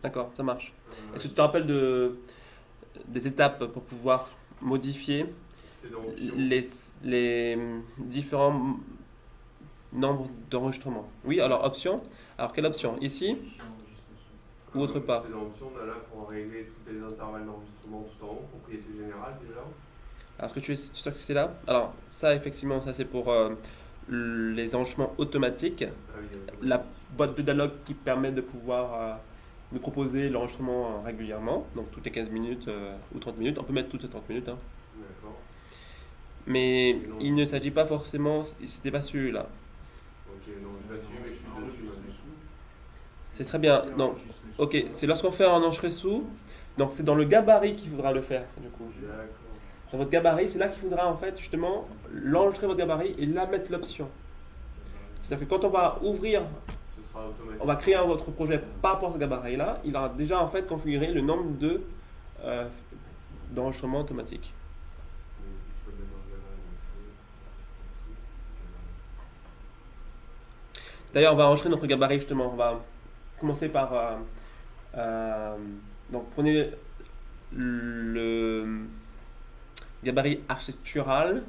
D'accord, ça marche. Est-ce que Euh, tu te rappelles des étapes pour pouvoir modifier C'était dans option. les différents nombres d'enregistrements? Oui, alors option. Alors quelle option? Ici ou autre part? C'était dans option, on a là pour régler tous les intervalles d'enregistrement tout en haut, propriété générale déjà. Alors, est-ce que tu es sûr que c'est là? Alors, ça, effectivement, ça c'est pour les enregistrements automatiques. Ah oui, La automatique. boîte de dialogue qui permet de pouvoir nous proposer l'enregistrement régulièrement, donc toutes les 15 minutes ou 30 minutes. On peut mettre toutes les 30 minutes, hein. D'accord. Mais Et non, il ne s'agit pas forcément, c'était pas celui-là. ok, non, je l'assume, mais je suis dessus maintenant. C'est très bien. Donc, ok, c'est lorsqu'on fait un enregistré sous, donc c'est dans le gabarit qu'il faudra le faire, du coup. D'accord. Dans votre gabarit, c'est là qu'il faudra en fait justement l'enregistrer votre gabarit et là mettre l'option. C'est-à-dire que quand on va ouvrir, Ce sera on va automatique. créer votre projet par rapport à ce gabarit-là, il aura déjà en fait configuré le nombre euh, d'enregistrements automatiques. Il faut démarrer là, D'ailleurs, on va enregistrer notre gabarit justement. On va commencer par euh, donc prenez le gabarit architectural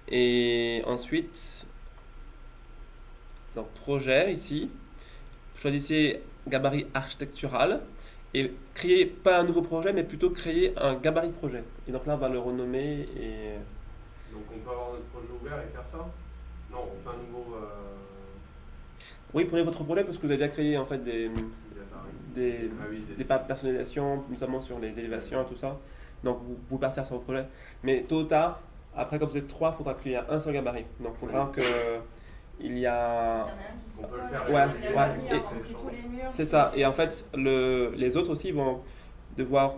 et ensuite donc projet ici. Choisissez gabarit architectural et créez pas un nouveau projet mais plutôt créer un gabarit de projet. Et donc là on va le renommer et donc on peut avoir notre projet ouvert et faire ça. Non, on fait un nouveau oui, prenez votre projet parce que vous avez déjà créé en fait gabarit. des, Ah oui, des personnalisations, notamment sur les élévations et tout ça. Donc vous partir sur votre projet. Mais tôt ou tard, après quand vous êtes trois, il faudra qu'il y ait un seul gabarit. Donc il faudra que il y a. On peut le faire. Ouais, il y a ouais, mis et- avant tous les murs. C'est ça. Et en fait, les autres aussi vont devoir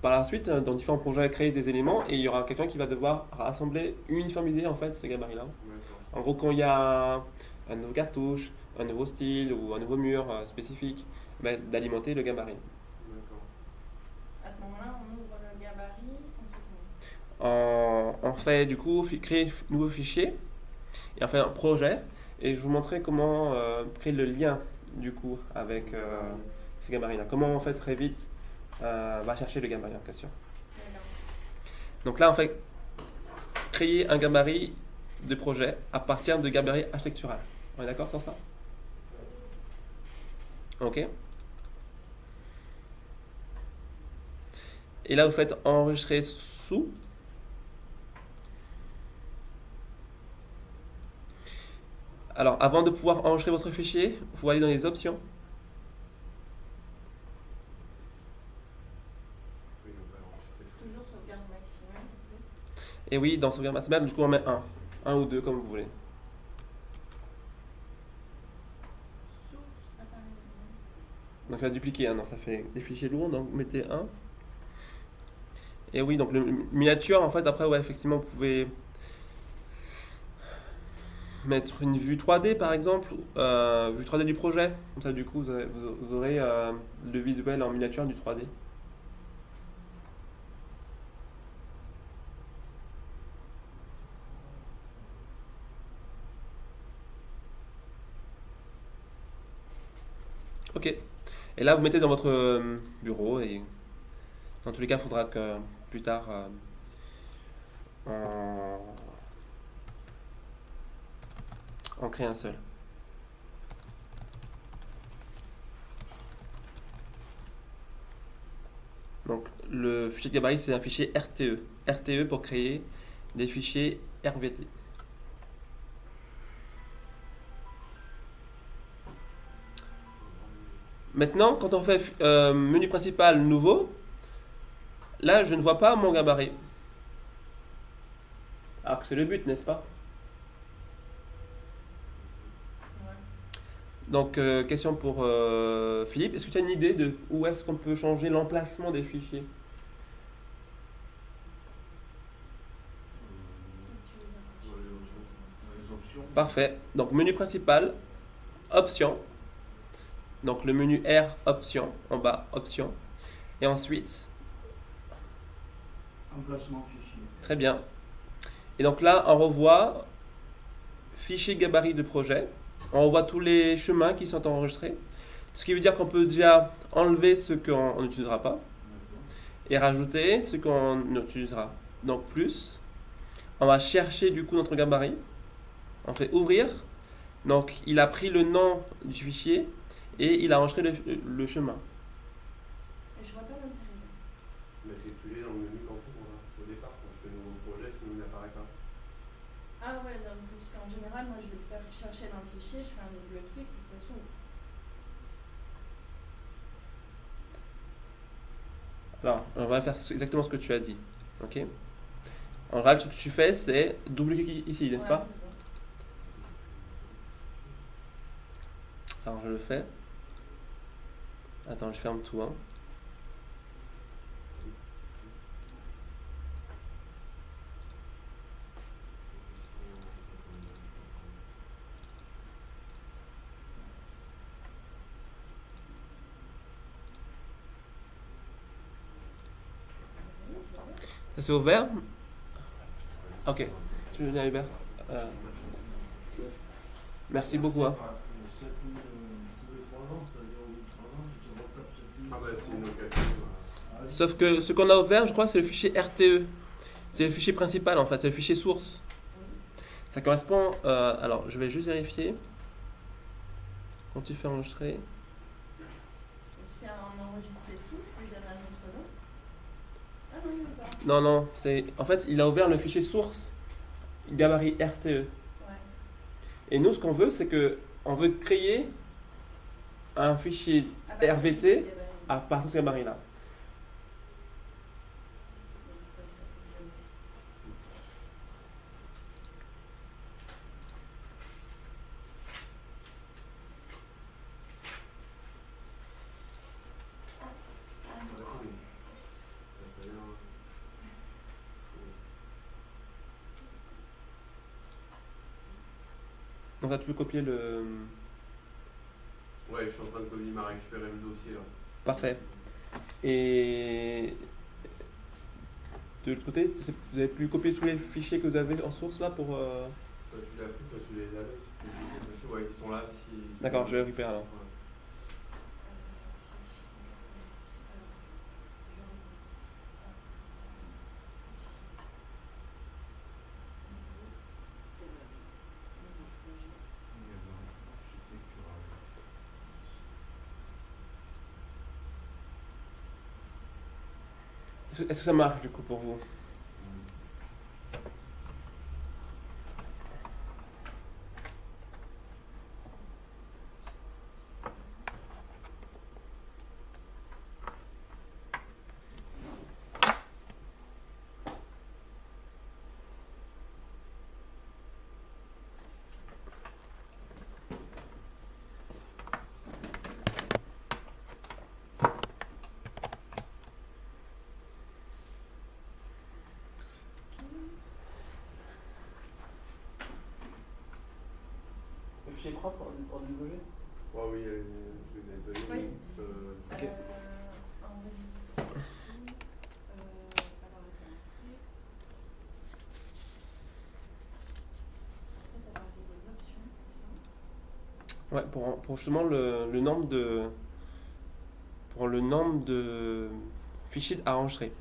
par la suite, dans différents projets, créer des éléments et il y aura quelqu'un qui va devoir rassembler, uniformiser en fait ces gabarits-là. D'accord. En gros, quand il y a un nouveau cartouche, un nouveau style ou un nouveau mur spécifique, ben, d'alimenter le gabarit. D'accord. À ce moment-là, on ouvre le gabarit, on fait On fait du coup créer un nouveau fichier et on fait un projet et je vous montrerai comment créer le lien du coup avec ces gabarits-là. Comment on fait très vite va chercher le gabarit en question. D'accord. Donc là, on fait créer un gabarit de projet à partir de gabarit architectural. On est d'accord sur ça? Ok. Et là, vous faites enregistrer sous. Alors, avant de pouvoir enregistrer votre fichier, il faut aller dans les options. Oui, on va enregistrer ça. Toujours sauvegarde maximum. Et oui, dans sauvegarde maximale, du coup, on met un. Un ou deux, comme vous voulez. Source. Attends. Donc, là, dupliquer un. Non, ça fait des fichiers lourds, donc mettez un. Et oui, donc le miniature, en fait, après, ouais, effectivement, vous pouvez mettre une vue 3D, par exemple, vue 3D du projet. Comme ça, du coup, vous aurez le visuel en miniature du 3D. Ok. Et là, vous mettez dans votre bureau et dans tous les cas, il faudra que plus tard, on, on crée un seul. Donc, le fichier de gabarit, c'est un fichier RTE. RTE pour créer des fichiers RVT. Maintenant, quand on fait menu principal nouveau, là, je ne vois pas mon gabarit. Alors que c'est le but, n'est-ce pas? Ouais. Donc, question pour Philippe. Est-ce que tu as une idée de où est-ce qu'on peut changer l'emplacement des fichiers? Qu'est-ce que tu veux Dans dire? les options. Parfait. Donc, menu principal, option. Donc, le menu R, option, en bas, option. Et ensuite, Emplacement fichier. très bien. Et donc là, on revoit fichier gabarit de projet. On revoit tous les chemins qui sont enregistrés. Ce qui veut dire qu'on peut déjà enlever ce qu'on n'utilisera pas et rajouter ce qu'on utilisera. Donc plus, on va chercher du coup notre gabarit, on fait ouvrir, donc il a pris le nom du fichier et il a enregistré le chemin. Mais je vois pas l'intérêt. Mais c'est tous les dans le menu quand on ouvre, là, au départ, quand je fais un nouveau projet, sinon il n'apparaît pas. Ah ouais, donc, parce qu'en général, moi je vais le faire chercher dans le fichier, je fais un double-clic et ça s'ouvre. Alors, on va faire exactement ce que tu as dit. Ok. En général, ce que tu fais, c'est double-clic ici, n'est-ce Ouais, pas? c'est ça. Alors, je le fais. Attends, je ferme tout. Hein. Oui, c'est vrai. Ça c'est ouvert? Ok. Tu veux venir, Hubert? Merci beaucoup. Hein. Ah bah c'est une occasion. Sauf que ce qu'on a ouvert, je crois, c'est le fichier RTE. C'est le fichier principal en fait, c'est le fichier source. Oui. Ça correspond. Alors, je vais juste vérifier. Quand tu fais enregistrer. Je fais un enregistré sous, je lui donne un autre nom. Ah non, il veut pas. Non, non, c'est. En fait, il a ouvert le fichier source gabarit RTE. Ouais. Et nous, ce qu'on veut, c'est que on veut créer un fichier Ah bah, RVT oui, à partir de ce gabarit-là. Donc là, tu peux copier le. Ouais, je suis en train de copier, il m'a récupéré le dossier là. Parfait. Et de l'autre côté, vous avez pu copier tous les fichiers que vous avez en source là pour. Toi tu l'as pris, toi tu les avais. Ouais, ils sont là. Si... D'accord, je vais récupérer alors. Ouais. Est-ce que ça marche du coup pour vous? Le fichier propre en niveau G? Ouais, oui, je vais nettoyer. Oui. Ok. Enregistré. Alors, attends. Après, t'as parlé des options, c'est ça? Ouais, pour justement le nombre de. Pour le nombre de fichiers à enregistrer.